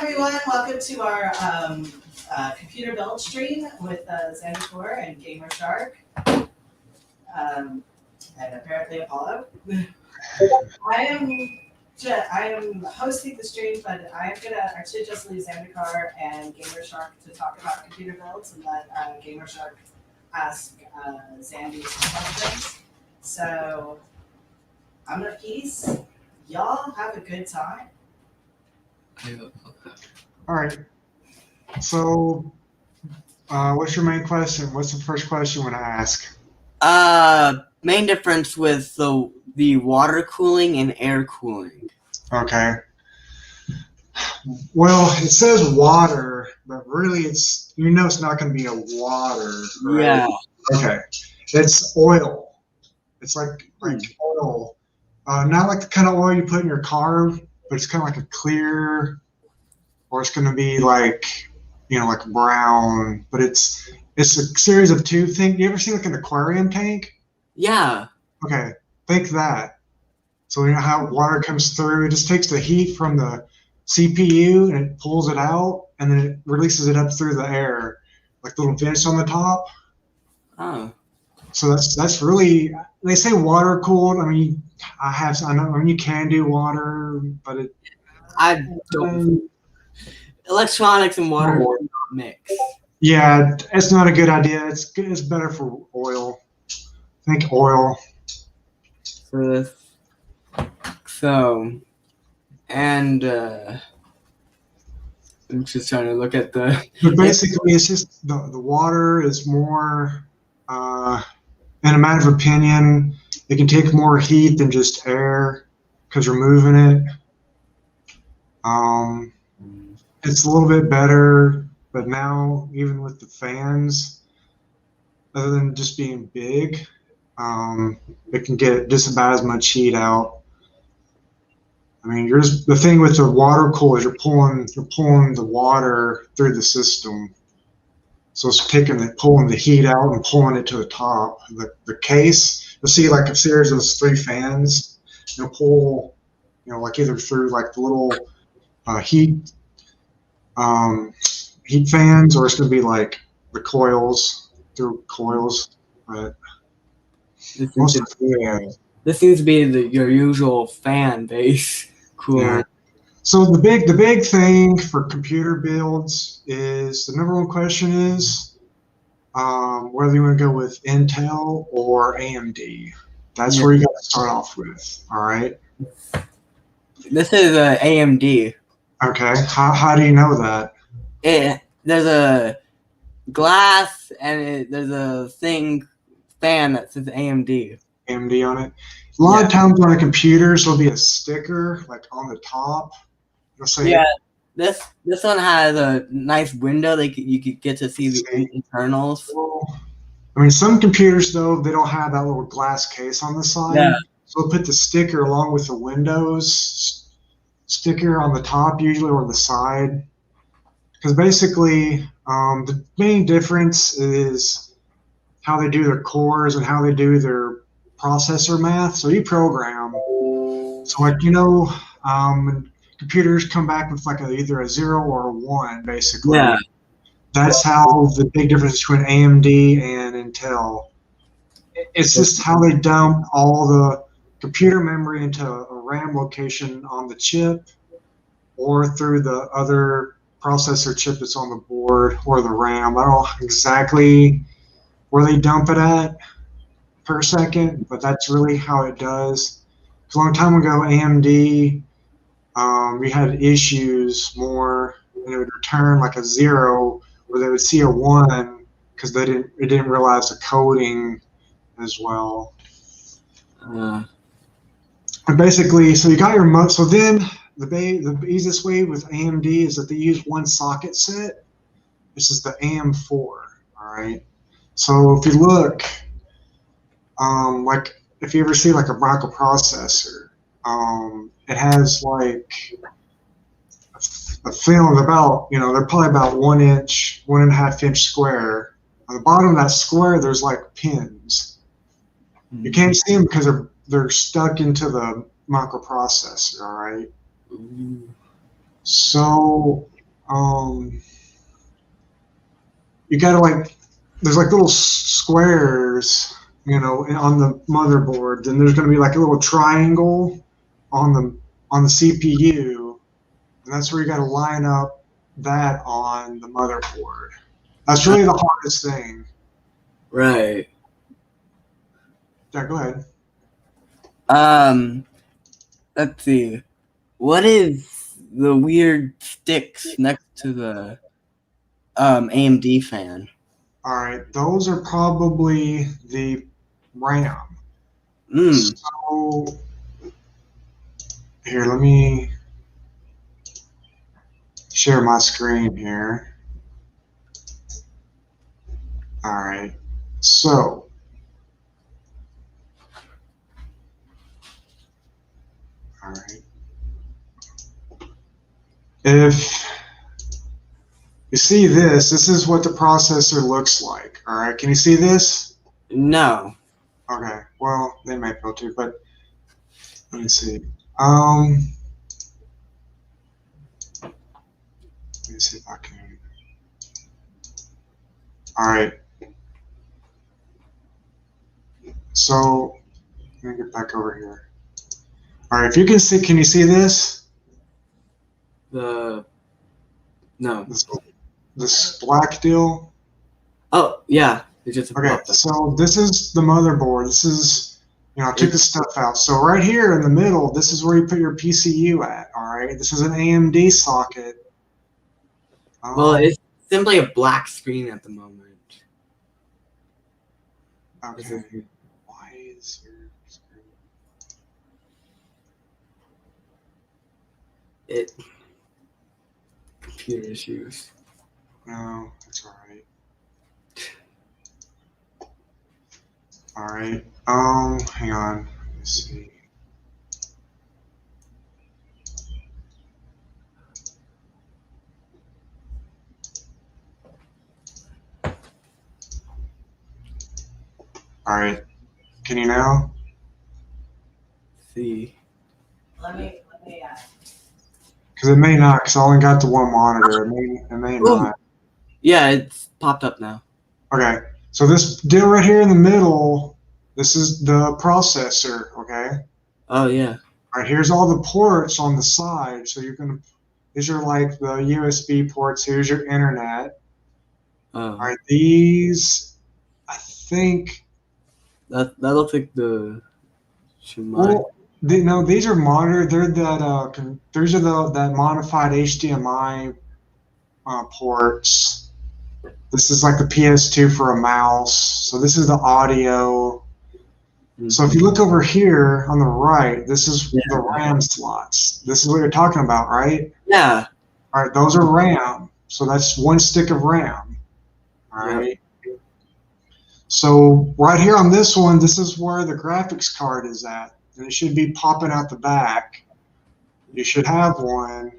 everyone. Welcome to our computer build stream with Zandikar and Gamer Shark, and apparently Apollo. I am hosting the stream, but I am gonna actually just leave Zandikar and Gamer Shark to talk about computer builds and let Gamer Shark ask Zandy some questions. So I'm gonna peace. Y'all have a good time. All right. So, what's your main question? What's the first question you want to ask? Main difference with the water cooling and air cooling. Okay. Well, it says water, but really it's not going to be a water, right? Yeah. Okay. It's oil. It's like oil. Not like the kind of oil you put in your car, but it's kind of like a clear, or it's going to be like, like brown, but it's a series of tube things. You ever see like an aquarium tank? Yeah. Okay, think that. So you know how water comes through? It just takes the heat from the CPU and it pulls it out, and then it releases it up through the air, like little vents on the top. Oh. So that's really, they say water cooled. I mean, I know. I mean, you can do water, but I don't. Electronics and water do not mix. Yeah, it's not a good idea. It's better for oil. Think oil. For this. So, and I'm just trying to look at the. But basically, it's just the water is more, in a matter of opinion, it can take more heat than just air because you're moving it. It's a little bit better, but now even with the fans, other than just being big, it can get just about as much heat out. I mean, the thing with the water cooler is you're pulling the water through the system, so it's pulling the heat out and pulling it to the top. The case, you'll see like a series of those 3 fans. You'll pull, like either through like the little heat fans, or it's going to be like the coils through coils. But this seems to be your usual fan base cooler. Yeah. So the big thing for computer builds is the number one question is whether you want to go with Intel or AMD. That's where you got to start off with. All right. This is AMD. Okay. How do you know that? There's a glass and there's a fan that says AMD. AMD on it. A lot of times on a computer, there'll be a sticker like on the top. It'll say, this one has a nice window. You could get to see the internals. I mean, some computers though, they don't have that little glass case on the side. Yeah. So they'll put the sticker along with the Windows sticker on the top usually, or the side. Because basically, the main difference is how they do their cores and how they do their processor math. So you program. So like, computers come back with like either a 0 or a 1, basically. Yeah. That's how the big difference between AMD and Intel. It's just how they dump all the computer memory into a RAM location on the chip, or through the other processor chip that's on the board, or the RAM. I don't know exactly where they dump it at per second, but that's really how it does. A long time ago, AMD, we had issues more, and it would return like a 0, where they would see a 1 because it didn't realize the coding as well. And basically, so you got your so then the easiest way with AMD is that they use one socket set. This is the AM4. All right. So if you look, like if you ever see like a microprocessor, it has like a film about, they're probably about 1 inch, 1.5 inch square. On the bottom of that square, there's like pins. You can't see them because they're stuck into the microprocessor. All right. So you gotta like, there's like little squares, on the motherboard. Then there's gonna be like a little triangle on the CPU, and that's where you gotta line up that on the motherboard. That's really the hardest thing. Right. Yeah, go ahead. Let's see. What is the weird sticks next to the AMD fan? All right, those are probably the RAM. So here, let me share my screen here. All right, so all right, if you see this is what the processor looks like. All right, can you see this? No. Okay, well, they might be able to, but let me see. Let me see if I can. All right. So let me get back over here. All right, if you can see, can you see this? No. This black deal? Oh, yeah. It just Okay, so this is the motherboard. This is, I took the stuff out. So right here in the middle, this is where you put your PCU at, all right? This is an AMD socket. Well, it's simply a black screen at the moment. Okay. Why is your screen? Computer issues. No, that's all right. All right. Hang on. Let me see. All right. Can you now? See. Let me. Because it may not. Because I only got the one monitor. It may not. Yeah, it's popped up now. Okay. So this deal right here in the middle, this is the processor. Okay. Oh yeah. All right. Here's all the ports on the side. So these are like the USB ports. Here's your internet. All right. These, I think. That looks like the. Well, these are monitored. They're that modified HDMI ports. This is like the PS2 for a mouse. So this is the audio. Mm-hmm. So if you look over here on the right, this is the RAM slots. This is what you're talking about, right? Yeah. All right, those are RAM. So that's one stick of RAM. All right. So right here on this one, this is where the graphics card is at. And it should be popping out the back. You should have one.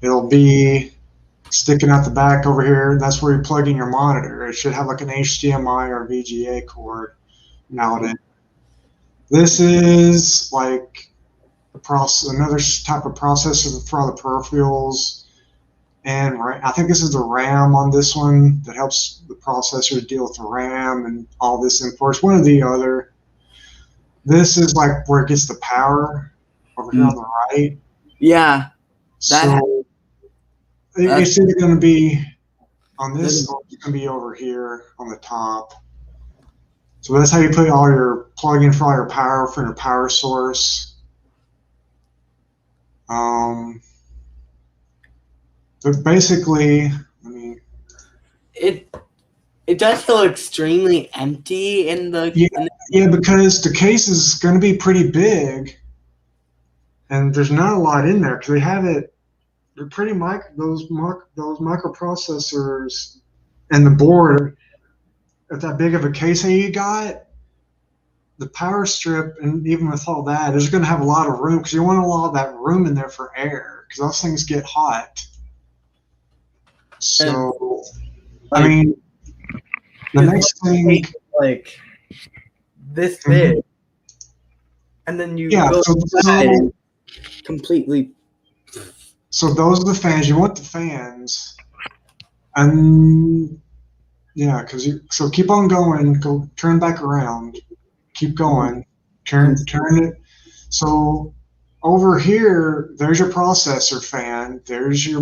It'll be sticking out the back over here. That's where you plug in your monitor. It should have like an HDMI or VGA cord out it. This is like another type of processor for all the peripherals. And I think this is the RAM on this one that helps the processor deal with the RAM and all this imports. One or the other. This is like where it gets the power over here on the right. Yeah. So it's either going to be on this or it's going to be over here on the top. So that's how you put all your plug in for all your power from your power source. But basically, it does feel extremely empty in the yeah, because the case is going to be pretty big, and there's not a lot in there because they have it. They're pretty those microprocessors and the board at that big of a case that you got. The power strip, and even with all that, there's going to have a lot of room because you want a lot of that room in there for air because those things get hot. So, I mean, the next thing, like this big, and then you go so inside and completely. So those are the fans. You want the fans, and yeah, so keep on going. Go turn back around. Keep going. Turn it. So over here, there's your processor fan. There's your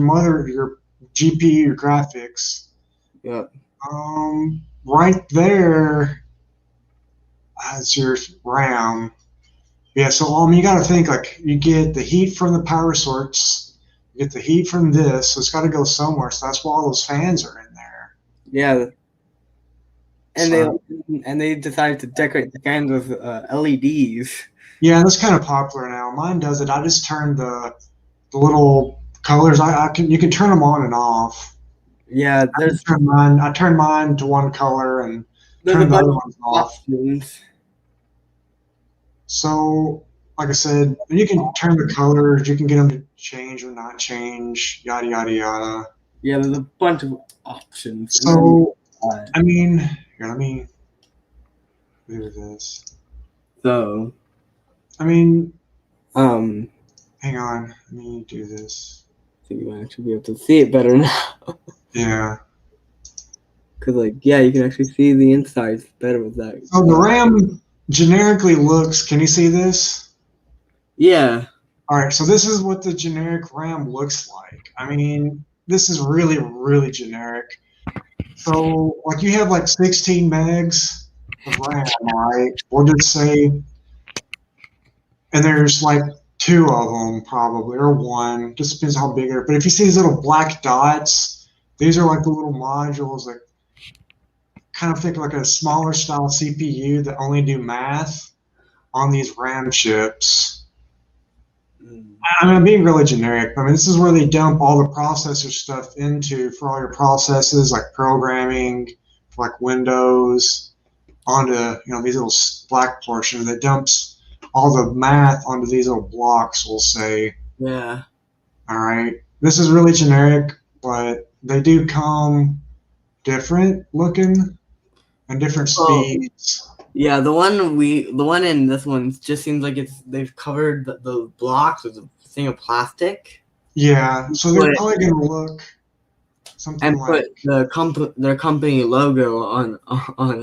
GPU, your graphics. Yeah. Right there, that's your RAM. Yeah, so you got to think like you get the heat from the power source, you get the heat from this, so it's got to go somewhere. So that's why all those fans are in there. Yeah. So, And they decided to decorate the fans with LEDs. yeah, that's kind of popular now. Mine does it. I just turn the little colors. You can turn them on and off. Yeah, I turn mine to one color and there's a turn the bunch other of ones off. options. So, like I said, you can turn the colors. You can get them to change or not change. Yada yada yada. Yeah, there's a bunch of options. So, I mean, here, let me do this. So, I mean, hang on. Let me do this. I think you might actually be able to see it better now. Yeah. Because, you can actually see the insides better with that. So the RAM generically looks. Can you see this? Yeah. All right. So this is what the generic RAM looks like. I mean, this is really, really generic. So, like, you have like 16 megs of RAM, right? We'll just say, and there's like two of them probably, or one. Just depends how big they're. But if you see these little black dots, these are like the little modules that kind of think like a smaller style CPU that only do math on these RAM chips. I mean, I'm being really generic. I mean, this is where they dump all the processor stuff into for all your processes, like programming, for like Windows, onto these little black portions that dumps all the math onto these little blocks. We'll say. Yeah. All right. This is really generic, but they do come different looking and different speeds. Yeah, the one in this one just seems like they've covered the blocks with a thing of plastic. Yeah, so they're probably gonna look something and like put their company logo on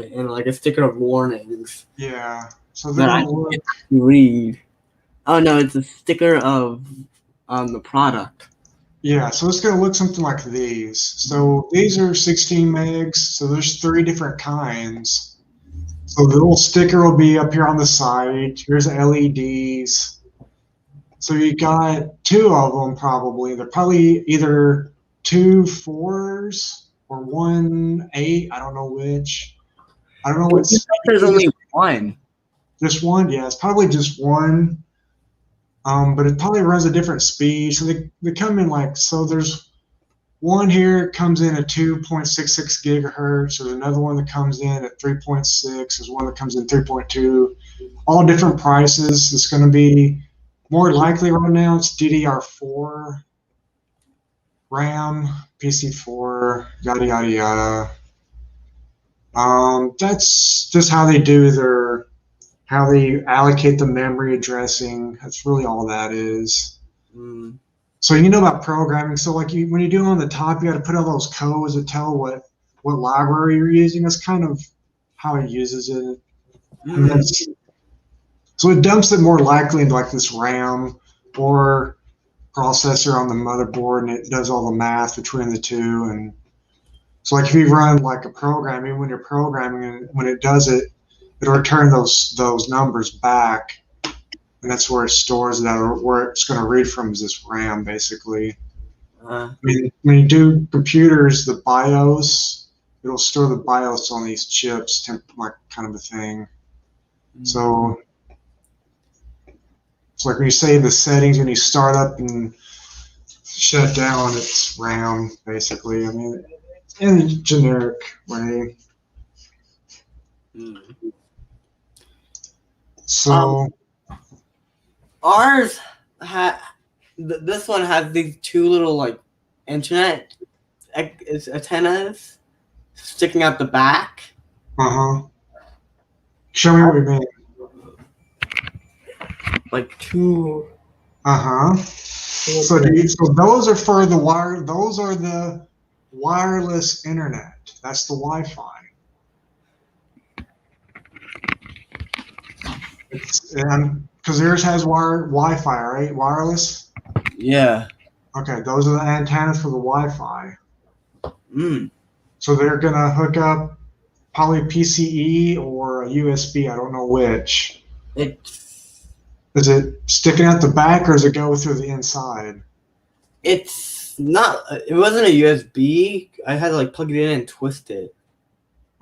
it and like a sticker of warnings. Yeah, so they're gonna look. Read. Oh no, it's a sticker of the product. Yeah, so it's gonna look something like these. So these are 16 megs. So there's 3 different kinds. So the little sticker will be up here on the side. Here's the LEDs. So you got 2 of them probably. They're probably either 2 4s or 1 8. I don't know which. I don't know what. There's only one. Just one? Yeah, it's probably just one. But it probably runs a different speed. So they come in so there's one here comes in at 2.66 gigahertz. There's another one that comes in at 3.6. There's one that comes in 3.2. All different prices. It's going to be more likely right now. It's DDR4, RAM, PC4, yada yada yada. That's just how they do how they allocate the memory addressing. That's really all that is. So you know about programming. So like when you do on the top, you got to put all those codes that tell what library you're using. That's kind of how it uses it. So it dumps it more likely into like this RAM or processor on the motherboard, and it does all the math between the two. And so like if you run like a program, even when you're programming, and when it does it, it'll return those numbers back. And that's where it stores that, or where it's going to read from is this RAM, basically. I mean, when you do computers, the BIOS, it'll store the BIOS on these chips, like kind of a thing. So it's like when you save the settings, when you start up and shut down, it's RAM, basically. I mean, in a generic way. So. Ours this one has these 2 little like internet antennas sticking out the back. Show me what you mean. Like 2. Uh-huh. So those are for the wire. Those are the wireless internet. That's the Wi-Fi. It's because yours has Wi-Fi, right? Wireless. Yeah. Okay, those are the antennas for the Wi-Fi. Mm. So they're gonna hook up probably PCE or a USB. I don't know which. Is it sticking out the back or does it go through the inside? It's not. It wasn't a USB. I had to like plug it in and twist it.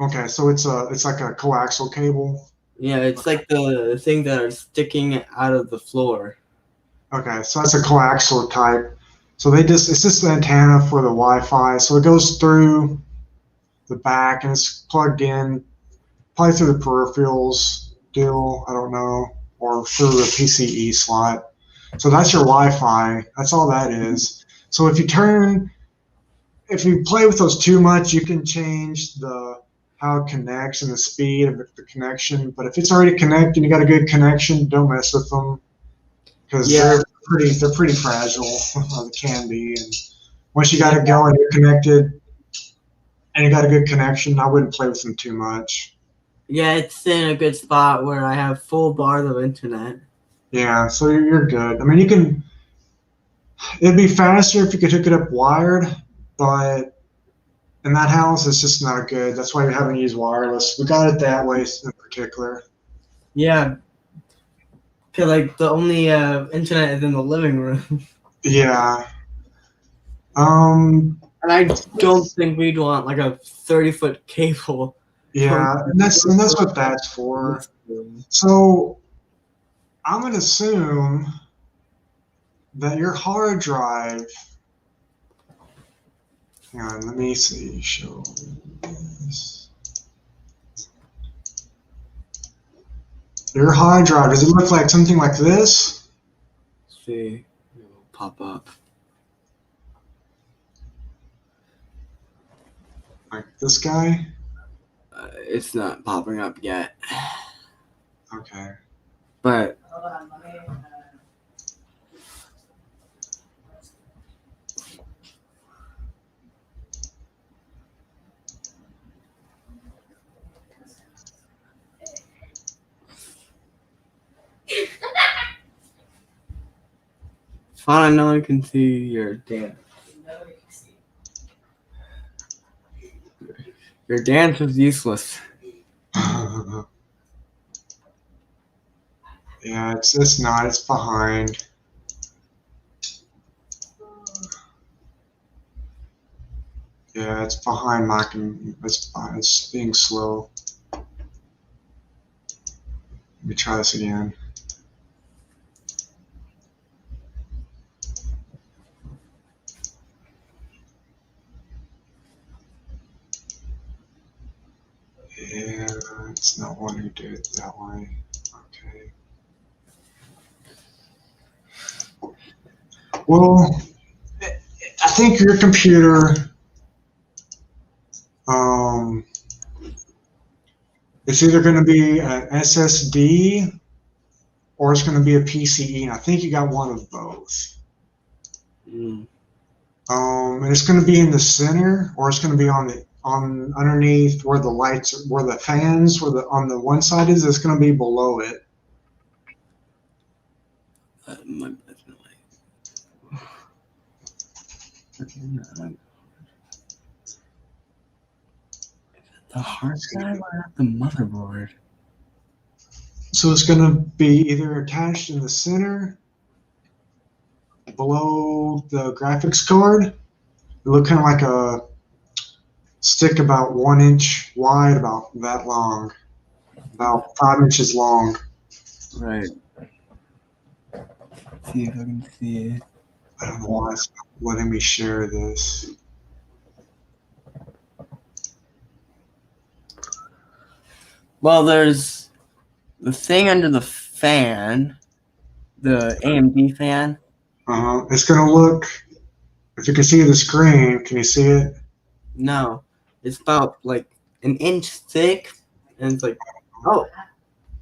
Okay, so it's like a coaxial cable. Yeah, it's like the thing that are sticking out of the floor. Okay, so that's a coaxial type. So it's just the antenna for the Wi-Fi. So it goes through the back and it's plugged in, probably through the peripherals deal. I don't know, or through the PCE slot. So that's your Wi-Fi. That's all that is. So if you play with those too much, you can change how it connects and the speed of the connection. But if it's already connected, you got a good connection, don't mess with them because they're pretty fragile. They can be. And once you got it going, you're connected, and you got a good connection, I wouldn't play with them too much. Yeah, it's in a good spot where I have full bars of internet. Yeah, so you're good. I mean, it'd be faster if you could hook it up wired, but in that house, it's just not good. That's why you're having to use wireless. We got it that way in particular. Yeah, because like the only internet is in the living room. Yeah. And I don't think we'd want like a 30-foot cable. Yeah, and that's what that's for. So I'm gonna assume that your hard drive. Hang on, let me see. Show this. Your hard drive, does it look like something like this? Let's see, it will pop up. Like this guy? It's not popping up yet. Okay. But Hold on, let me. fine, no one can see your dance. Nobody can see. Your dance is useless. Yeah, it's not. It's behind. Yeah, it's behind Mac and it's being slow. Let me try this again. Yeah, it's not wanting to do it that way. Okay. Well, I think your computer it's either going to be an SSD or it's going to be a PCE, and I think you got one of both. Mm. And it's going to be in the center, or it's going to be on underneath where the lights, where the fans, on the one side is. It's going to be below it. The hard drive or not the motherboard? So it's going to be either attached in the center, below the graphics card. It look kind of like a stick about 1 inch wide, about that long, about 5 inches long. Right. Let's see if I can see it. I don't know why it's not letting me share this. Well, there's the thing under the fan, the AMD fan. It's gonna look. If you can see the screen, can you see it? No, it's about like an inch thick, and it's like,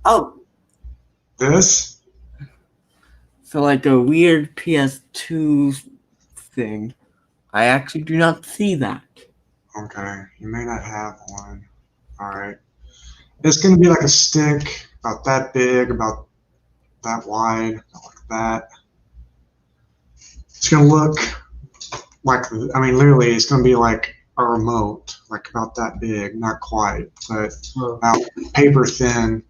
oh. This? So like a weird PS2 thing. I actually do not see that. Okay, you may not have one. All right. It's going to be like a stick, about that big, about that wide, like that. It's going to look like, I mean, literally, it's going to be like a remote, like about that big, not quite, but about paper thin.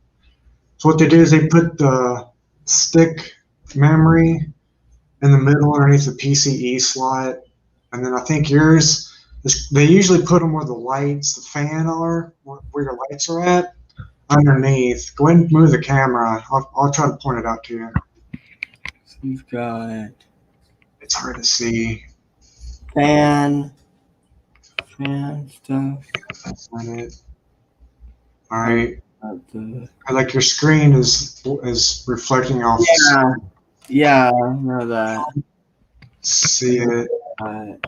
So what they do is they put the stick memory in the middle underneath the PCE slot, and then I think yours, they usually put them where the lights, the fan are, where your lights are at, underneath. Go ahead and move the camera. I'll try to point it out to you. So you've got It's hard to see. fan stuff. That's not it. All right. The... Like your screen is reflecting off. Yeah, I know that. See it. And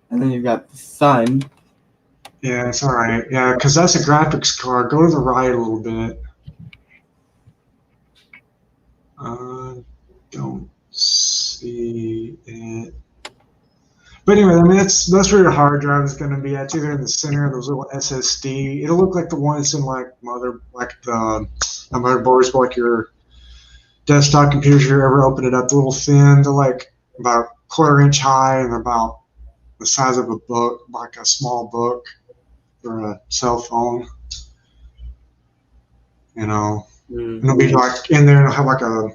then you've got the sun. Yeah, it's all right. Yeah, because that's a graphics card. Go to the right a little bit. Don't see it. But anyway, I mean, that's where your hard drive is going to be at. It's either in the center of those little SSD. It'll look like the one that's in like the motherboards, like your desktop computers. You ever open it up, the little thin, they're like about 1/4 inch high and about the size of a book, like a small book or a cell phone. You know, and it'll be like in there, and it'll have like a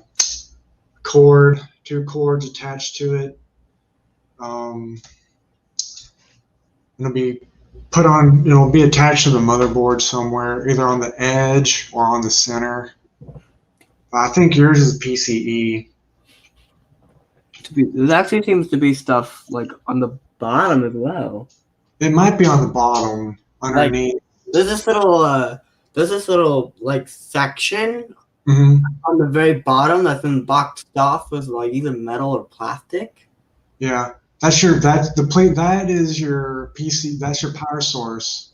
cord, 2 cords attached to it. It'll be put on, it'll be attached to the motherboard somewhere, either on the edge or on the center. I think yours is PCE. There actually seems to be stuff like on the bottom as well. It might be on the bottom underneath. Like, there's this little like section on the very bottom that's been boxed off with like either metal or plastic. Yeah, that's the plate. That is your PC. That's your power source.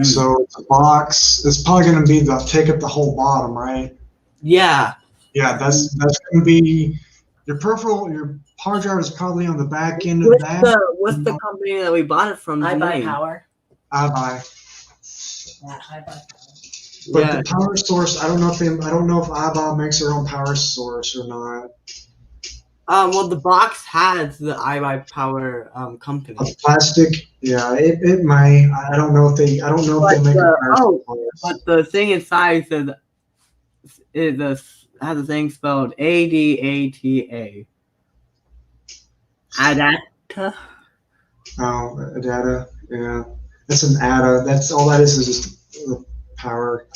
So the box is probably going to be take up the whole bottom, right? Yeah. Yeah, that's going to be your peripheral. Your hard drive is probably on the back end of that. What's the company that we bought it from? I buy power. I buy. Yeah, I buy power. But the power source, I don't know if iBuy makes their own power source or not. Well, the box has the iBuy Power company. A plastic, yeah, it might. I don't know if they make a power source. But the thing inside says has a thing spelled ADATA. Adata. Oh, ADATA, yeah. That's an ADA. That's all that is just the power.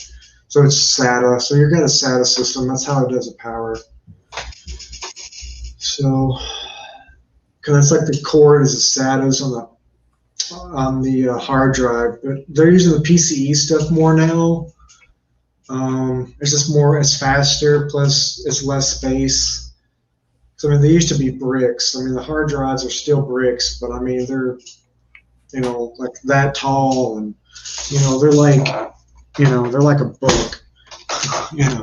So it's SATA. So you've got a SATA system. That's how it does the power. So, because that's like the cord is the SATAs on the hard drive, but they're using the PCE stuff more now. It's just more, it's faster, plus it's less space. So I mean, they used to be bricks. I mean, the hard drives are still bricks, but I mean, they're, like that tall, and they're like a book. Yeah.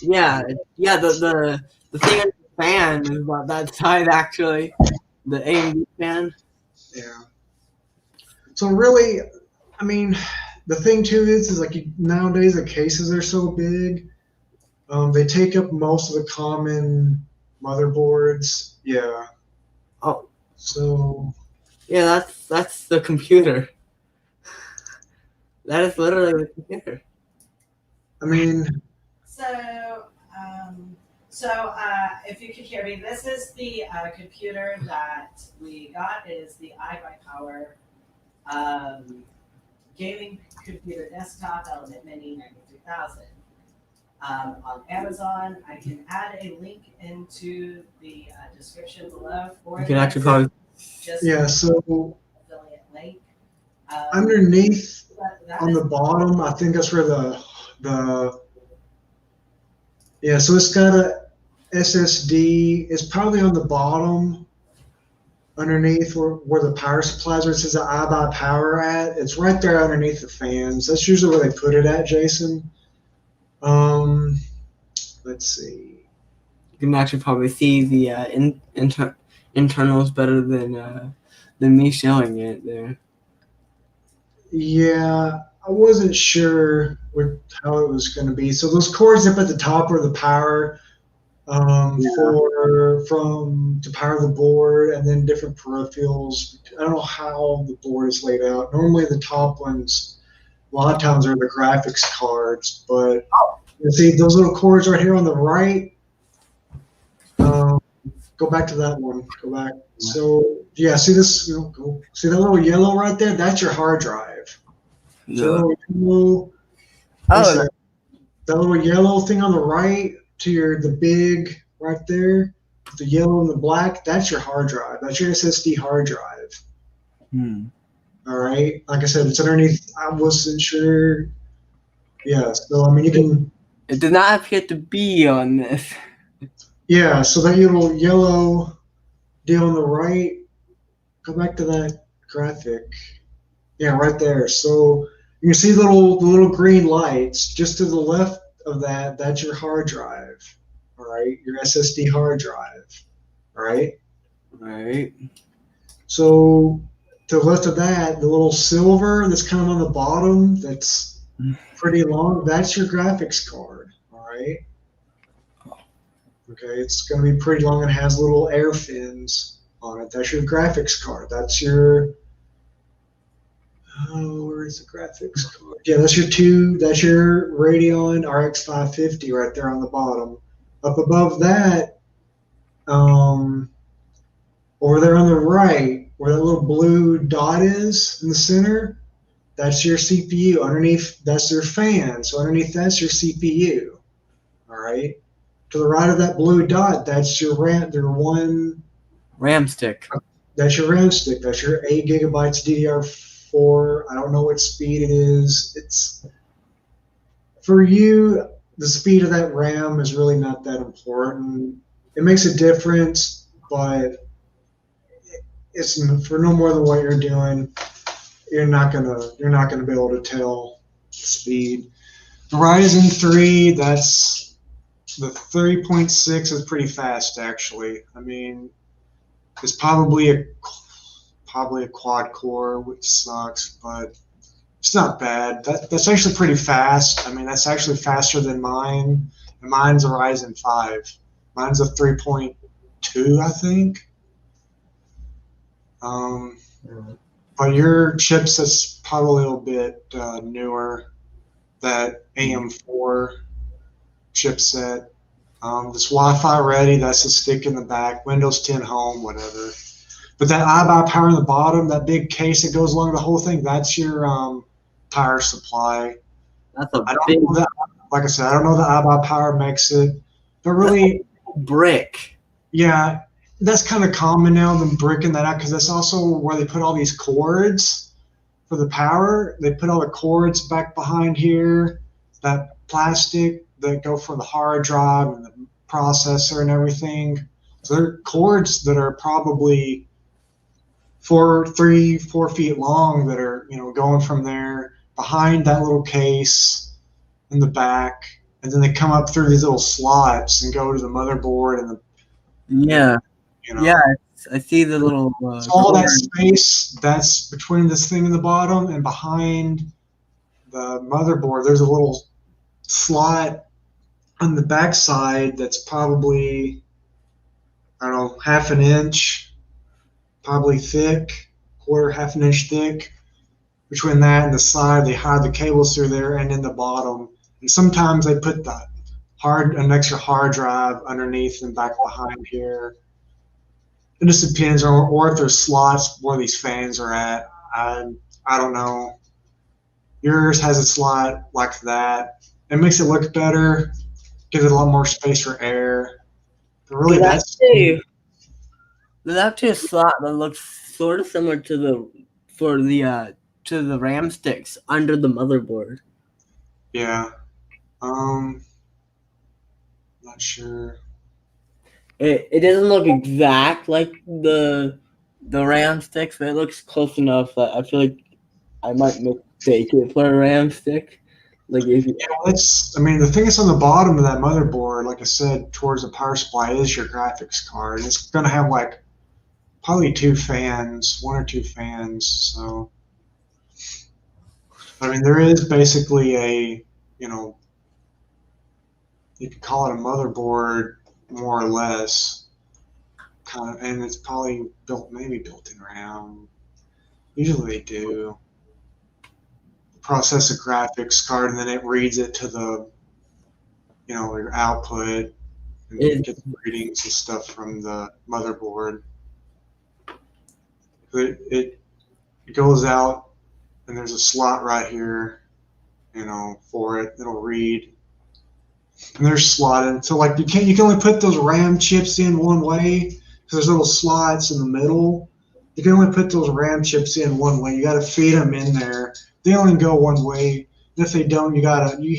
The thing on the fan is about that size actually. The AMD fan. Yeah. So really, I mean, the thing too is like nowadays the cases are so big, they take up most of the common motherboards. Yeah. Oh. So. Yeah, that's the computer. That is literally the computer. I mean. So, if you could hear me, this is the computer that we got. It is the iBuy Power gaming computer desktop Element Mini 93000. On Amazon, I can add a link into the description below for you can actually probably so affiliate link. Underneath on the bottom, I think that's where so it's got a SSD. It's probably on the bottom underneath where the power supplies, where it says the iBuy Power at. It's right there underneath the fans. That's usually where they put it at, Jason. Let's see. can actually probably see the internals better than me showing it there. Yeah, I wasn't sure how it was going to be. So those cords up at the top are the power to power the board, and then different peripherals. I don't know how the board is laid out. Normally, the top ones, a lot of times, are the graphics cards. But you see those little cords right here on the right. Go back to that one. Go back. So yeah, see this? See that little yellow right there? That's your hard drive. So that little yellow thing on the right to the big right there, the yellow and the black, that's your hard drive. That's your SSD hard drive. All right. Like I said, it's underneath. I wasn't sure. Yeah. So I mean, you can. It does not appear to be on this. Yeah. So that little yellow deal on the right. Go back to that graphic. Yeah, right there. So you can see the little green lights just to the left of that. That's your hard drive. All right, your SSD hard drive. All right. Right. So to the left of that, the little silver that's kind of on the bottom, that's pretty long. That's your graphics card. All right. Okay, it's going to be pretty long and has little air fins on it. That's your graphics card. That's your where is the graphics card? Yeah, that's your Radeon RX 550 right there on the bottom. Up above that, over there on the right, where that little blue dot is in the center, that's your CPU. Underneath, that's your fan. So underneath that's your CPU. All right. To the right of that blue dot, that's your RAM. RAM stick. That's your RAM stick. That's your 8 gigabytes DDR4. I don't know what speed it is. It's for you. The speed of that RAM is really not that important. It makes a difference, but it's for no more than what you're doing. You're not gonna be able to tell speed. The Ryzen 3, that's the 3.6 is pretty fast actually. I mean, it's probably a quad core, which sucks, but it's not bad. That's actually pretty fast. I mean, that's actually faster than mine. And mine's a Ryzen 5. Mine's a 3.2, I think. But your chipset's probably a little bit newer. That AM4 chipset. This Wi-Fi ready. That's the stick in the back. Windows 10 Home, whatever. But that iBuy power in the bottom, that big case that goes along the whole thing, that's your power supply. That's a like I said, I don't know the iBuy power makes it, but really brick. Yeah, that's kind of common now, them bricking that out, because that's also where they put all these cords for the power. They put all the cords back behind here, that plastic that go for the hard drive and the processor and everything. So they're cords that are probably 4 feet long that are, going from there behind that little case in the back, and then they come up through these little slots and go to the motherboard and yeah, I see the little. So all that space that's between this thing in the bottom and behind the motherboard, there's a little slot on the back side that's probably, I don't know, half an inch, probably thick, half an inch thick. Between that and the side, they hide the cables through there and in the bottom. And sometimes they put an extra hard drive underneath and back behind here. It just depends on, or if there's slots where these fans are at. I don't know. Yours has a slot like that. It makes it look better, gives it a lot more space for air. But really, there's actually a slot that looks sort of similar to the RAM sticks under the motherboard. Yeah. Not sure. It doesn't look exact like the RAM sticks, but it looks close enough that I feel like I might mistake it for a RAM stick. Like if you, Yeah, I mean, the thing that's on the bottom of that motherboard, like I said, towards the power supply is your graphics card. It's going to have like probably one or two fans. So, I mean, there is basically you know, you could call it a motherboard more or less, kind of, and it's probably maybe built in RAM. Usually they do process a graphics card, and then it reads it to the, your output, and it, get the readings and stuff from the motherboard. It goes out, and there's a slot right here, for it. It'll read, and they're slotted. So like you can only put those RAM chips in one way because there's little slots in the middle. You can only put those RAM chips in one way. You got to feed them in there. They only go one way. And if they don't, you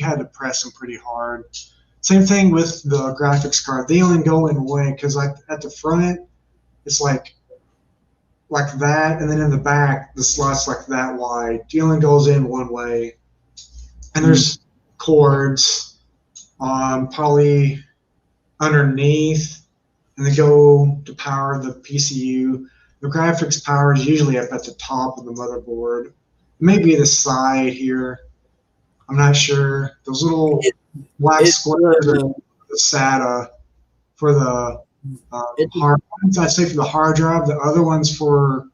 had to press them pretty hard. Same thing with the graphics card. They only go in one way because like at the front, it's like that, and then in the back, the slot's like that wide. It only goes in one way. And there's cords, probably underneath, and they go to power the PCU. The graphics power is usually up at the top of the motherboard. Maybe the side here. I'm not sure. Those little black squares are the SATA for the hard ones. I'd say for the hard drive. The other one's for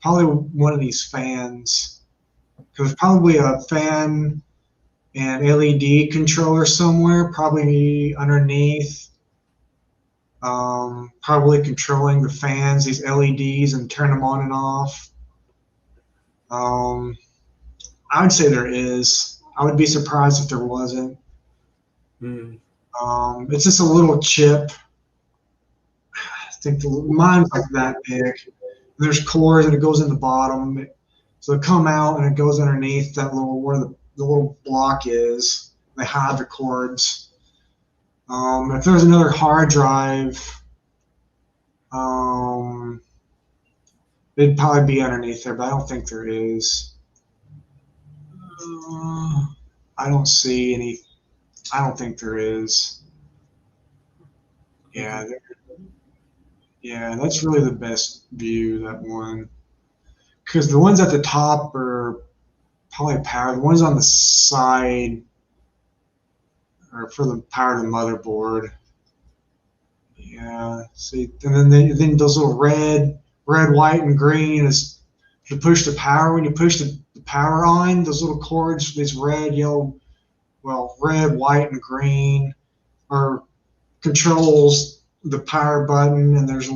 probably one of these fans. Because probably a fan and LED controller somewhere, probably underneath. Probably controlling the fans, these LEDs, and turn them on and off. I would say there is. I would be surprised if there wasn't. It's just a little chip. I think mine's like that big. There's cores and it goes in the bottom. So it come out and it goes underneath that where the little block is. They hide the cords. If there's another hard drive, it'd probably be underneath there, but I don't think there is. I don't see any. I don't think there is. Yeah, that's really the best view, that one. Because the ones at the top are probably power. The ones on the side are for the power of the motherboard. Yeah, see, and then those little red, white, and green is to push the power. When you push the power on, those little cords, these red, yellow, red, white, and green, are controls the power button. And there's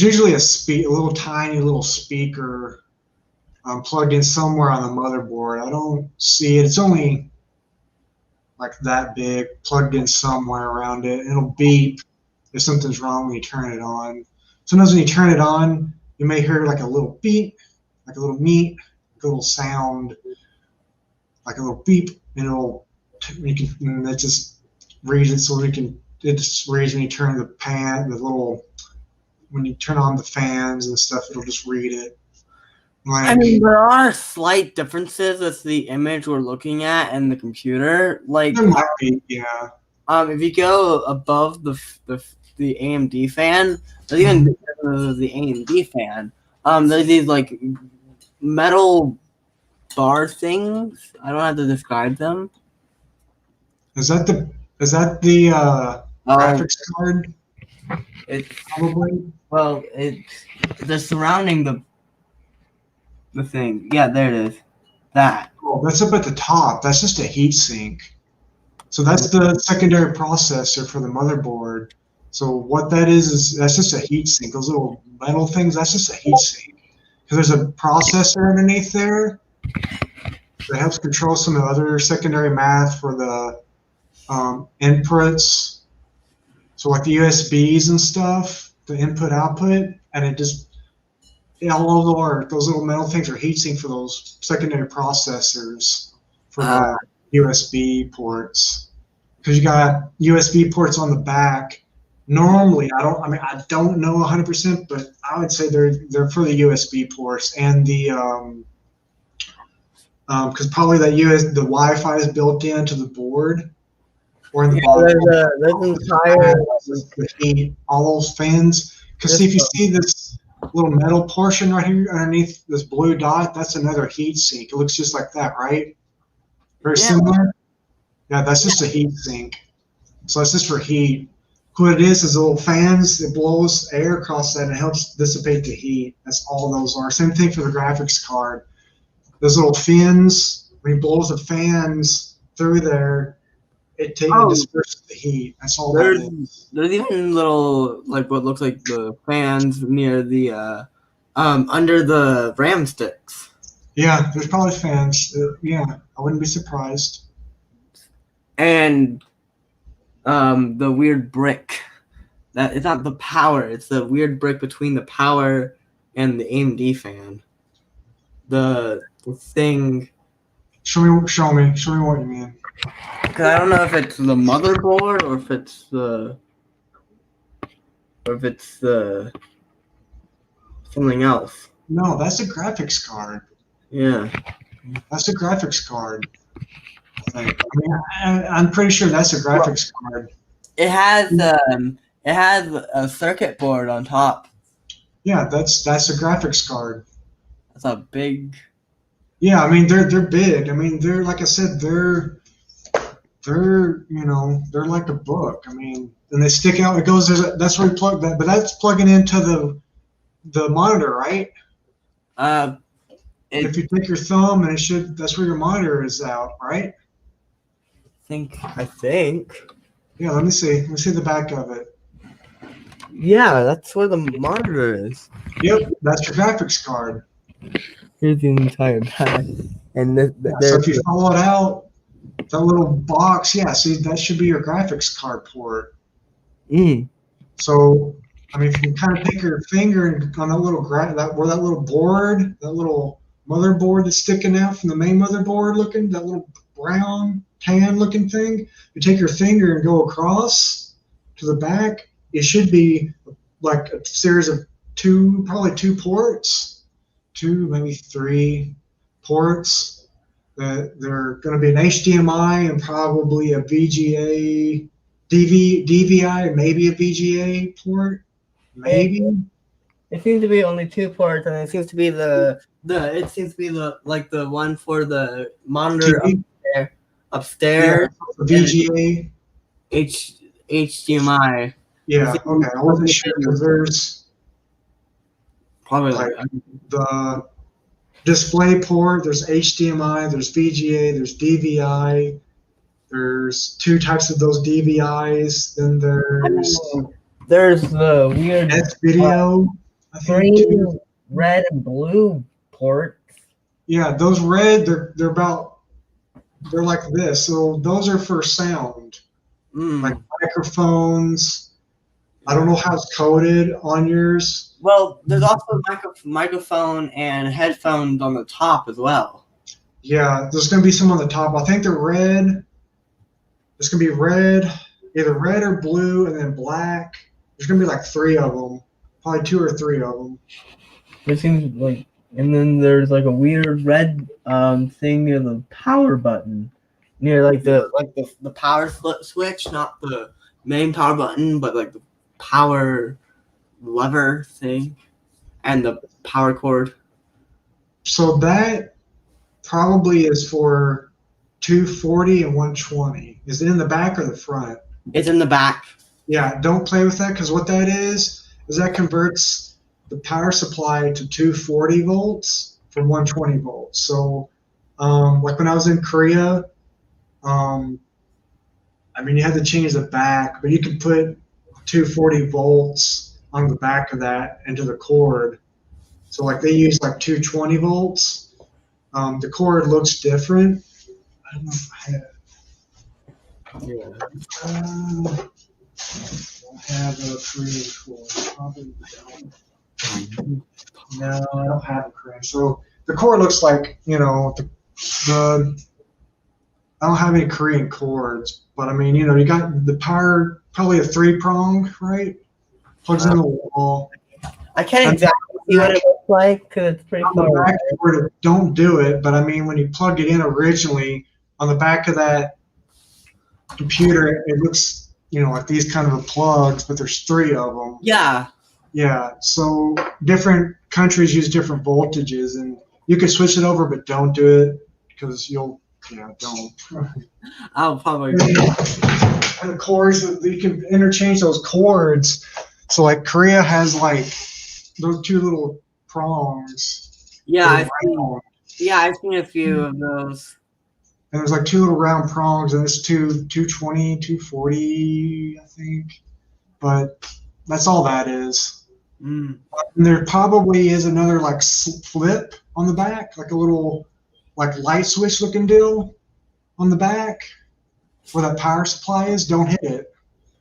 usually a little tiny little speaker plugged in somewhere on the motherboard. I don't see it. It's only like that big, plugged in somewhere around it. And it'll beep if something's wrong when you turn it on. Sometimes when you turn it on, you may hear like a little beep, like a little meep, like a little sound, like a little beep, and it just reads it so it just reads when you turn when you turn on the fans and stuff, it'll just read it. I mean, there are slight differences with the image we're looking at and the computer. Like, there might be, yeah. If you go above the AMD fan, there's even the AMD fan. There's these like metal bar things. I don't have to describe them. Is that the graphics card? It's probably. Well, they're surrounding the thing. Yeah, there it is. That. Oh, that's up at the top. That's just a heat sink. So that's the secondary processor for the motherboard. So what that is that's just a heat sink. Those little metal things, that's just a heat sink. Because there's a processor underneath there that helps control some of the other secondary math for the inputs. So like the USBs and stuff, the input output, and it just those little metal things are heatsink for those secondary processors for the USB ports. Because you got USB ports on the back. Normally, I don't know 100%, but I would say they're for the USB ports and the because probably the Wi-Fi is built into the board or in the Yeah, bottom. there's entire The heat, all those fans. Because if you see this little metal portion right here underneath this blue dot, that's another heat sink. It looks just like that, right? Very Yeah. similar. Yeah, that's just a heat sink. So it's just for heat. What it is little fans. It blows air across that and it helps dissipate the heat. That's all those are. Same thing for the graphics card. Those little fins, when he blows the fans through there, it disperses the heat. That's all that is. There's even little like what looks like the fans near the under the RAM sticks. Yeah, there's probably fans. Yeah, I wouldn't be surprised. And the weird brick. That it's not the power, it's the weird brick between the power and the AMD fan. The thing. Show me what you mean. Because I don't know if it's the motherboard or if it's the something else. No, that's a graphics card. Yeah. That's a graphics card. I think. I'm pretty sure that's a graphics card. It has a circuit board on top. Yeah, that's a graphics card. That's a big. Yeah, I mean they're big. I mean they're like I said they're they're like a book. I mean, and they stick out. It goes that's where you plug that, but that's plugging into the monitor, right? If you take your thumb and that's where your monitor is out, right? I think. Yeah, let me see. Let me see the back of it. Yeah, that's where the monitor is. Yep, that's your graphics card. Here's the entire back, and So if you follow it out, that little box, yeah. See, that should be your graphics card port. So, I mean, if you can kind of take your finger and on that little where that little board, that little motherboard that's sticking out from the main motherboard, that little brown tan looking thing, you take your finger and go across to the back. It should be like a series of probably two ports, maybe three ports. That they're going to be an HDMI and probably a VGA, DVI, and maybe a VGA port, maybe. It seems to be only two ports, and it seems to be the one for the monitor upstairs. Yeah, VGA, HDMI. Yeah, okay. I wasn't sure because there's probably like the display port, there's HDMI, there's VGA, there's DVI, there's two types of those DVIs, then there's the weird S video, green, red, and blue ports. Yeah, those red, they're like this. So those are for sound, like microphones. I don't know how it's coded on yours. Well, there's also microphone and headphones on the top as well. Yeah, there's going to be some on the top. I think they're red. It's going to be red, either red or blue, and then black. There's going to be like three of them, probably two or three of them. It seems like, and then there's like a weird red thing near the power button, near the power switch, not the main power button, but like the power lever thing and the power cord. So that probably is for 240 and 120. Is it in the back or the front? It's in the back. Yeah, don't play with that because what that is that converts the power supply to 240 volts from 120 volts. So like when I was in Korea, you had to change the back, but you can put 240 volts on the back of that into the cord. So like they use like 220 volts. The cord looks different. I don't know if I have. Yeah. I have a Korean cord. Probably don't. No, I don't have a Korean. So the cord looks like, the I don't have any Korean cords, but you got the power, probably a 3-prong, right? Plugs in the wall. I can't exactly see what it looks like? Because it's pretty On the far back away. board, don't do it. But I mean, when you plugged it in originally, on the back of that computer, it looks, like these kind of plugs, but there's 3 of them. Yeah. Yeah. So different countries use different voltages, and you can switch it over, but don't do it because don't. I'll probably. And the cords, you can interchange those cords. So like Korea has like those 2 little prongs. Yeah, Round. I've seen a few of those. And there's like 2 little round prongs, and it's 220, 240, I think. But that's all that is. Mm. And there probably is another like flip on the back, like a little like light switch looking deal on the back where that power supply is. Don't hit it.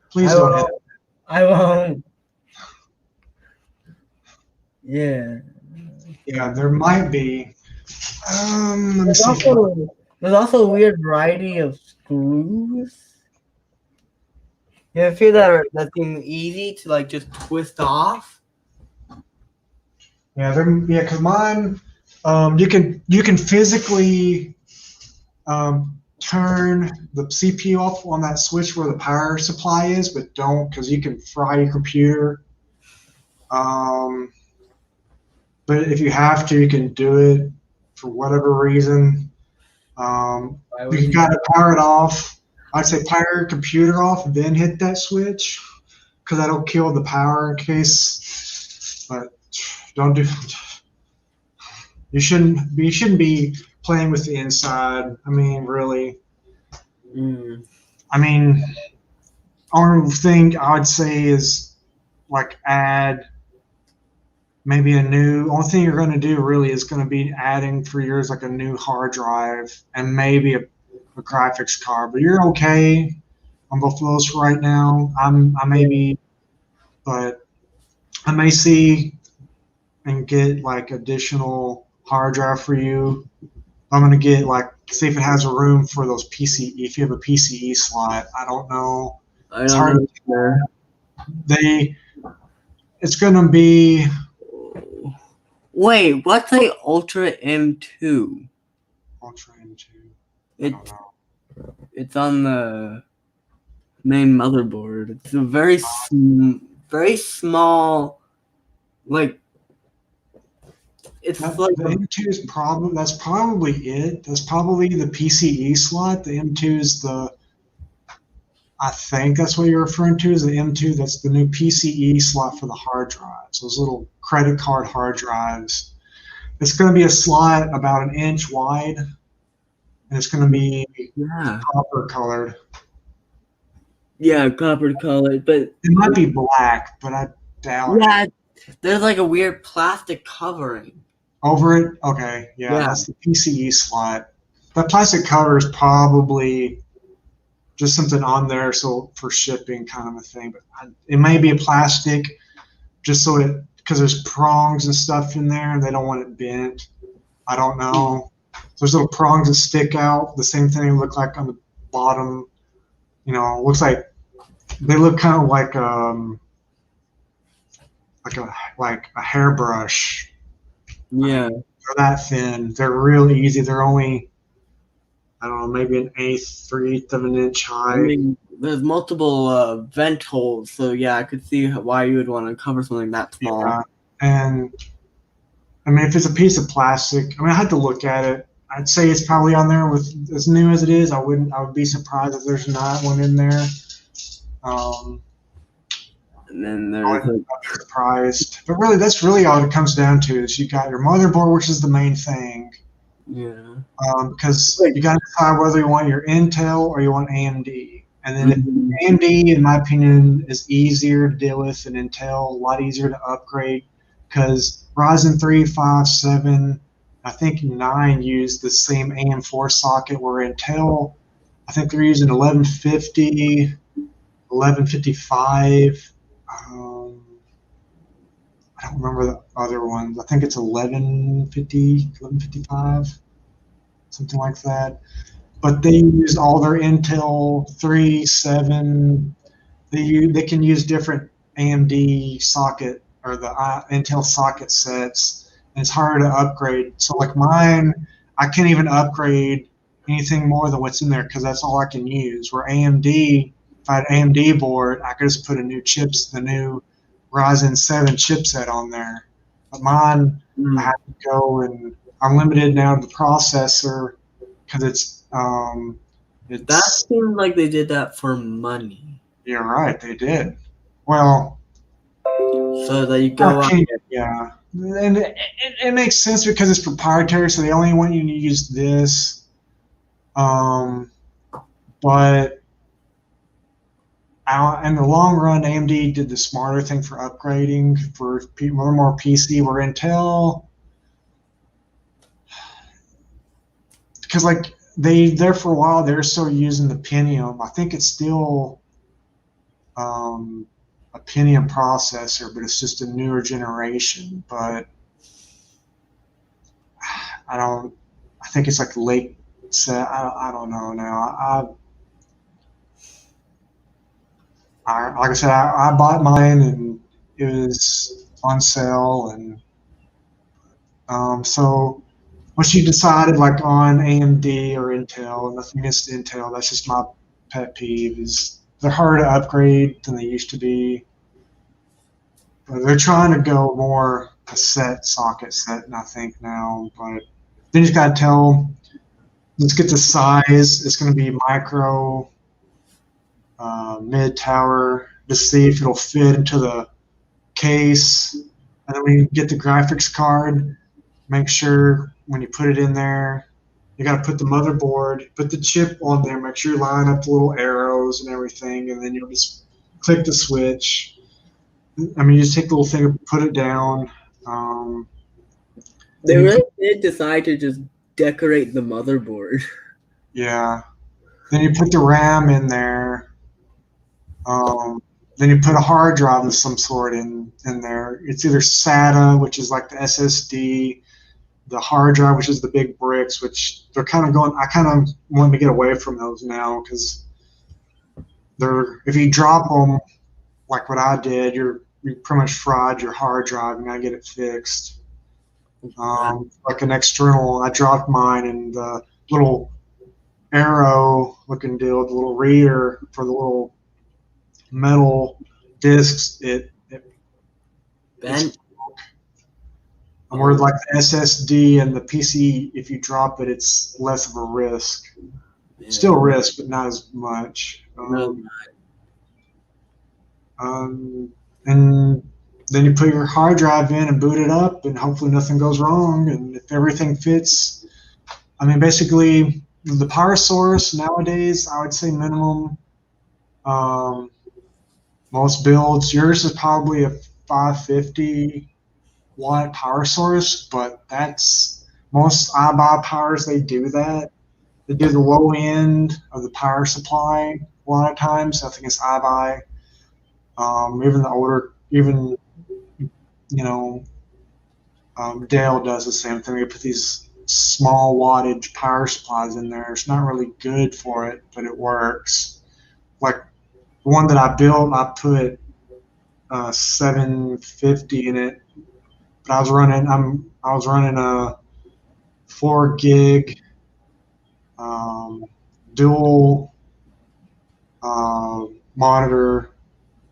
Please don't hit it. I won't. Yeah. Yeah, there might be. Let me There's see. also a weird variety of screws. You ever feel that seem easy to like just twist off? Yeah, because mine, you can physically turn the CPU off on that switch where the power supply is, but don't, because you can fry your computer. But if you have to, you can do it for whatever reason. You gotta power it off. I'd say power your computer off, then hit that switch, because that'll kill the power in case. But don't do. You shouldn't be playing with the inside. I mean, really. I mean, only thing I would say is like add maybe only thing you're going to do really is going to be adding for yours like a new hard drive and maybe a graphics card. But you're okay on both of those right now. But I may see and get like additional hard drive for you. I'm going to get see if it has a room for those PCE, if you have a PCE slot. I don't know. It's hard to it's going to be. Wait, what's the Ultra M2? Ultra M2. I It, don't know. It's on the main motherboard. It's a very small, like. It's The like M2 is that's probably it. That's probably the PCE slot. The M2 is I think that's what you're referring to, is the M2. That's the new PCE slot for the hard drives, those little credit card hard drives. It's going to be a slot about 1 inch wide, and it's going to be copper colored. Yeah, copper colored, but it might be black, but I doubt it. Yeah, there's like a weird plastic covering. Over it? Okay, yeah, that's the PCE slot. That plastic cover is probably just something on there for shipping kind of a thing. But it may be a plastic just because there's prongs and stuff in there and they don't want it bent. I don't know. There's little prongs that stick out. The same thing look like on the bottom. It looks like they look kind of like a hairbrush. Yeah. They're that thin. They're real easy. They're only, I don't know, maybe 1/8 of an inch high. I mean, there's multiple vent holes, so yeah, I could see why you would want to cover something that small. Yeah. And I mean, if it's a piece of plastic, I had to look at it. I'd say it's probably on there with as new as it is. I would be surprised if there's not one in there. And then there's surprised. But really, that's really all it comes down to is you got your motherboard, which is the main thing. Yeah. Because you got to decide whether you want your Intel or you want AMD. And then if AMD, in my opinion, is easier to deal with than Intel, a lot easier to upgrade because Ryzen 3, 5, 7, I think 9 use the same AM4 socket where Intel, I think they're using 1150, 1155. I don't remember the other ones. I think it's 1150, 1155, something like that. But they use all their Intel 3, 7. They can use different AMD socket or the Intel socket sets, and it's harder to upgrade. So like mine, I can't even upgrade anything more than what's in there because that's all I can use. Where AMD, if I had an AMD board, I could just put the new Ryzen 7 chipset on there. But mine, I have to go and I'm limited now to the processor because it's. That seemed like they did that for money. You're right, they did. Well, So that you go out. Yeah, and it makes sense because it's proprietary, so they only want you to use this. But in the long run, AMD did the smarter thing for upgrading for more PC. Where Intel, because like there for a while, they're still using the Pentium. I think it's still a Pentium processor, but it's just a newer generation. But I think it's like late set. I don't know now. Like I said, I bought mine and it was on sale, and so once you decided like on AMD or Intel, nothing against Intel, that's just my pet peeve is they're harder to upgrade than they used to be. But they're trying to go more cassette socket setting, I think now. But then you just got to tell, let's get the size. It's going to be micro, mid tower, to see if it'll fit into the case. And then when you get the graphics card, make sure when you put it in there, you got to put the motherboard, put the chip on there, make sure you line up the little arrows and everything, and then you'll just click the switch. I mean, you just take the little thing, put it down. They really did decide to just decorate the motherboard. Yeah. Then you put the RAM in there. Then you put a hard drive of some sort in there. It's either SATA, which is like the SSD, the hard drive, which is the big bricks, which they're kind of going. I kind of want to get away from those now because if you drop them, like what I did, you pretty much fried your hard drive and gotta get it fixed. Like an external, I dropped mine and the little arrow looking deal, the little reader for the little metal discs, it Ben, and where like the SSD and the PC, if you drop it, it's less of a risk. yeah. Still risk, but not as much. And then you put your hard drive in and boot it up, and hopefully nothing goes wrong. And if everything fits, I mean, basically the power source nowadays, I would say minimum. Most builds, yours is probably a 550 watt power source, but that's most iBuy powers. They do that. They do the low end of the power supply a lot of times. I think it's iBuy. Even the older, Dell does the same thing. They put these small wattage power supplies in there. It's not really good for it, but it works. Like the one that I built, I put 750 in it, but I was running a 4 gig dual monitor,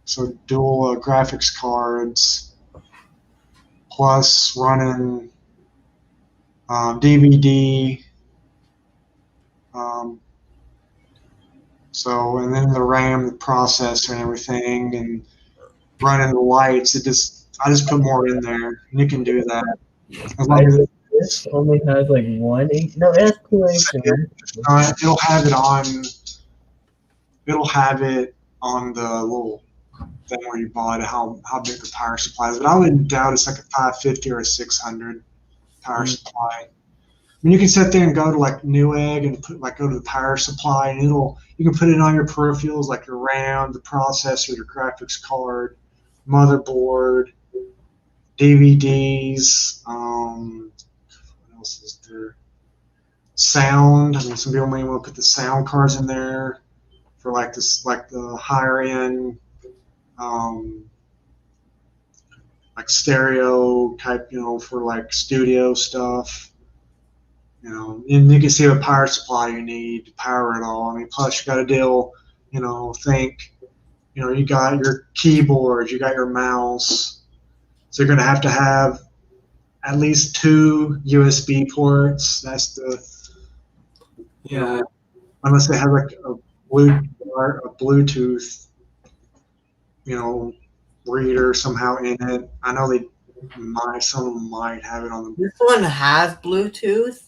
so dual graphics cards, plus running DVD. And then the RAM, the processor, and everything, and running the lights. I just put more in there, and you can do that. As long as this only has like one. No, it has two HDMI. it'll have it on. It'll have it on the little thing where you bought it, how big the power supply is. But I wouldn't doubt it's like a 550 or a 600 power supply. I mean, you can sit there and go to like Newegg and go to the power supply, and you can put it on your peripherals like your RAM, the processor, your graphics card, motherboard, DVDs. What else is there? Sound. I mean, some people may want to put the sound cards in there for like the higher end, like like stereo type, for like studio stuff. And you can see what power supply you need to power it all. I mean, plus you got to deal, think, you got your keyboard, you got your mouse. So you're going to have at least 2 USB ports. That's unless they have like a Bluetooth, reader somehow in it. I know some of them might have it on the. This one has Bluetooth,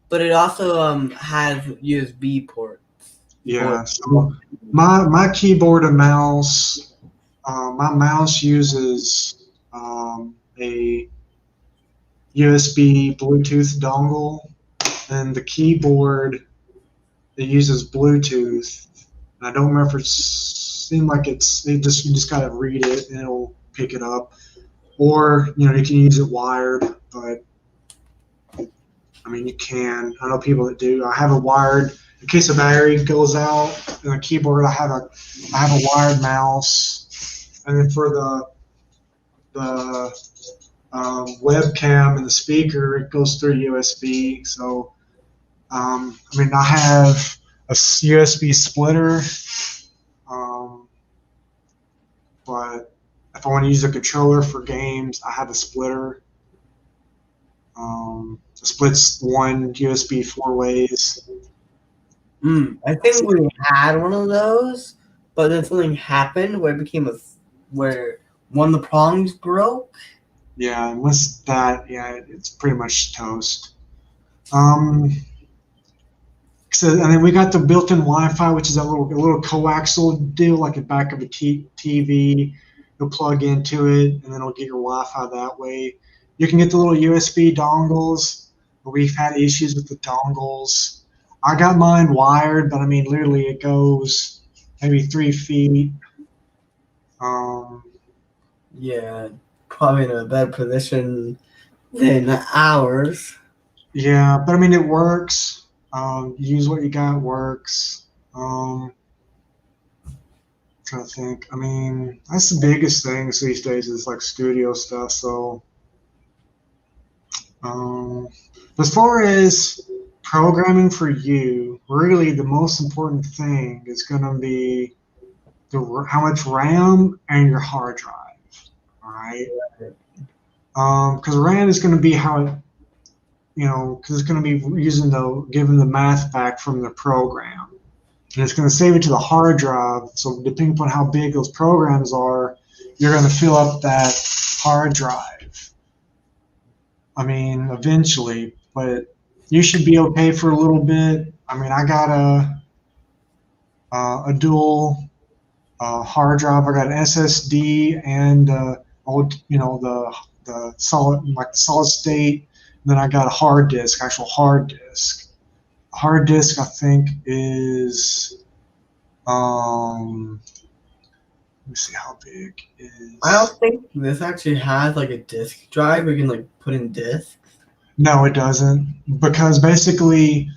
but it also has USB port. Yeah. So my keyboard and mouse, my mouse uses a USB Bluetooth dongle, and the keyboard it uses Bluetooth. And I don't remember if it seemed like you just gotta read it and it'll pick it up, or you can use it wired. But I mean, you can. I know people that do. I have a wired in case the battery goes out in the keyboard. I have a wired mouse, and then for the webcam and the speaker, it goes through USB. So, I mean, I have a USB splitter, but if I want to use a controller for games, I have a splitter. It splits one USB 4 ways. I think we had one of those, but then something happened where it became where one of the prongs broke. Yeah, unless that, it's pretty much toast. So, and then we got the built-in Wi-Fi, which is a little coaxial deal, like the back of a TV. You'll plug into it, and then it'll get your Wi-Fi that way. You can get the little USB dongles, but we've had issues with the dongles. I got mine wired, but I mean, literally, it goes maybe 3 feet. Yeah, probably in a better position than ours. Yeah, but I mean, it works. Use what you got, works. Trying to think. I mean, that's the biggest things these days is like studio stuff. So, as far as programming for you, really the most important thing is going to be how much RAM and your hard drive. All right. Because RAM is going to be how it, because it's going to be giving the math back from the program. And it's going to save it to the hard drive. So depending upon how big those programs are, you're going to fill up that hard drive. I mean, eventually, but you should be okay for a little bit. I mean, I got a dual hard drive. I got an SSD and the solid state. And then I got a hard disk, actual hard disk. A hard disk, I think, is let me see how big it is. I don't think this actually has like a disk drive where you can like put in discs. No, it doesn't, because basically,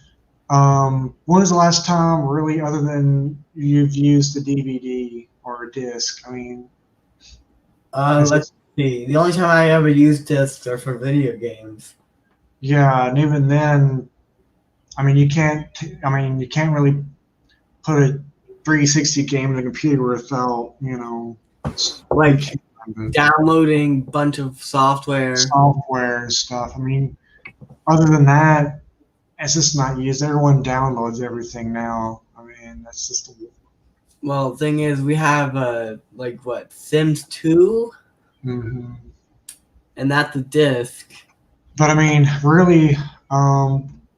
when was the last time really, other than you've used a DVD or a disc? I mean, let's see. The only time I ever used discs are for video games. Yeah, and even then, I mean, you can't really put a 360 game in a computer without, like downloading a bunch of software and stuff. I mean, other than that, it's just not used. Everyone downloads everything now. I mean, that's just. Well, the thing is, we have Sims 2, Mm-hmm. and that's a disc. But I mean, really,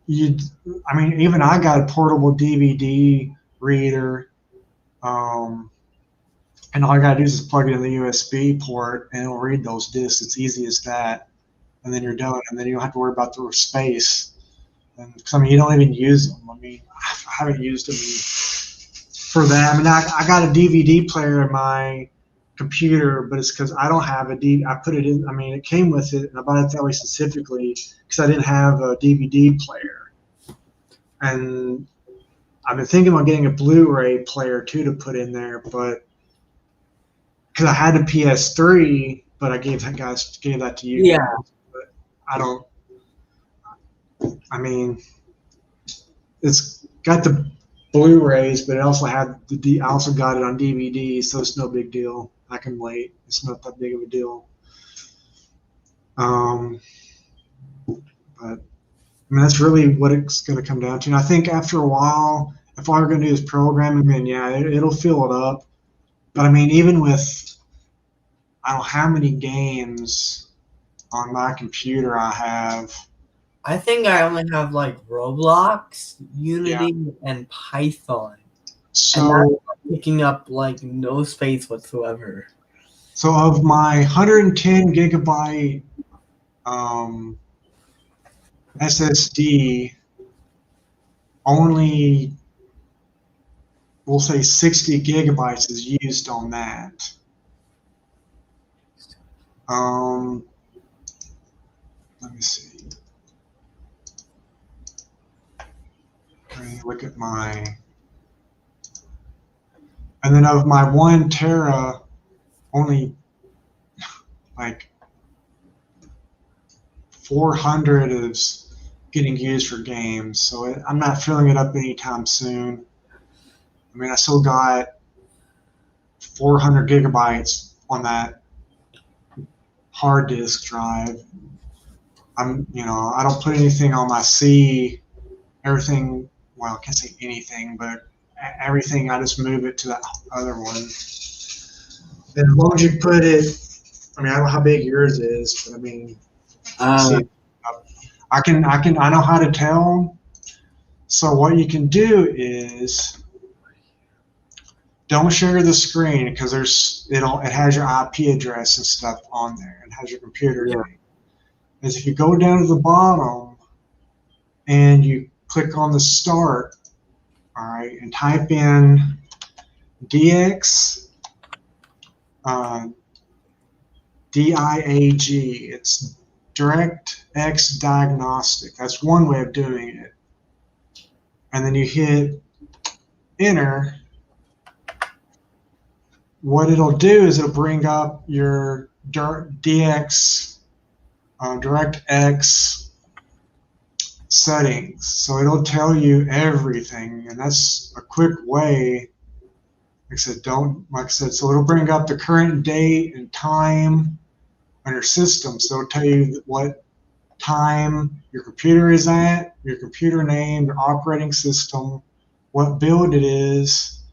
even I got a portable DVD reader, and all I gotta do is just plug it in the USB port, and it'll read those discs. It's easy as that, and then you're done, and then you don't have to worry about the space. Because I mean, you don't even use them. I mean, I haven't used them for that. I mean, I got a DVD player in my computer, but it's because I don't have a DVD. I put it in. I mean, it came with it, and I bought it that way specifically because I didn't have a DVD player. And I've been thinking about getting a Blu-ray player too to put in there, but because I had a PS3, but I gave that to you. Yeah. guys. But I don't. I mean, it's got the Blu-rays, but it also had I also got it on DVD, so it's no big deal. I can wait. It's not that big of a deal. But I mean, that's really what it's going to come down to. And I think after a while, if all you're going to do is programming, then yeah, it'll fill it up. But I mean, even with I don't know how many games on my computer I have. I think I only have like Roblox, Yeah. Unity, and Python. And So that's picking up like no space whatsoever. so of my 110 gigabyte SSD, only we'll say 60 gigabytes is used on that. Let me see. Let me look at and then of my 1 tera, only like 400 is getting used for games. So I'm not filling it up anytime soon. I mean, I still got 400 gigabytes on that hard disk drive. I don't put anything on my C. Everything, well, I can't say anything, but everything, I just move it to that other one. And as long as you put it, I mean, I don't know how big yours is, but I mean, see, I know how to tell. So what you can do is don't share the screen because it has your IP address and stuff on there. It has your computer name. Is if you go down to the bottom and you click on the start, all right, and type in DX DIAG. It's DirectX Diagnostic. That's one way of doing it. And then you hit enter. What it'll do is it'll bring up your DX DirectX settings. So it'll tell you everything, and that's a quick way. Like I said, so it'll bring up the current date and time on your system. So it'll tell you what time your computer is at, your computer name, your operating system, what build it is,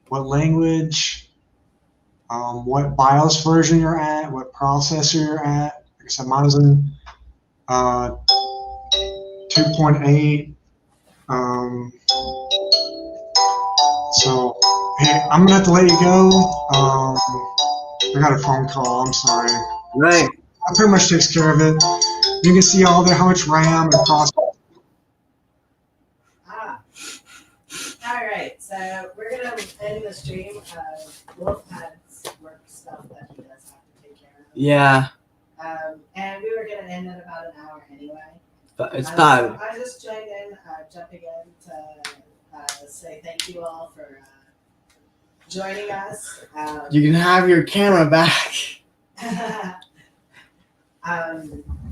what language, what BIOS version you're at, what processor you're at. Like I said, mine is in 2.8. So, hey, I'm gonna have to let you go. I got a phone call. I'm sorry. Right. That pretty much takes care of it. You can see all there how much RAM and processor. All right, so we're gonna end the stream. Wolf had work stuff that he does have to take care of. Yeah. And we were gonna end in about an hour anyway. But it's time. So I just joined in, jumping in to say thank you all for joining us. You can have your camera back.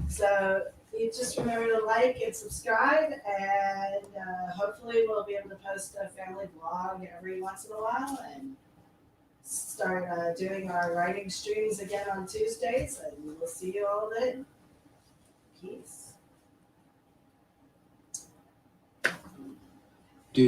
So you just remember to like and subscribe, and hopefully we'll be able to post a family vlog every once in a while and start doing our writing streams again on Tuesdays, and we'll see you all then. Peace.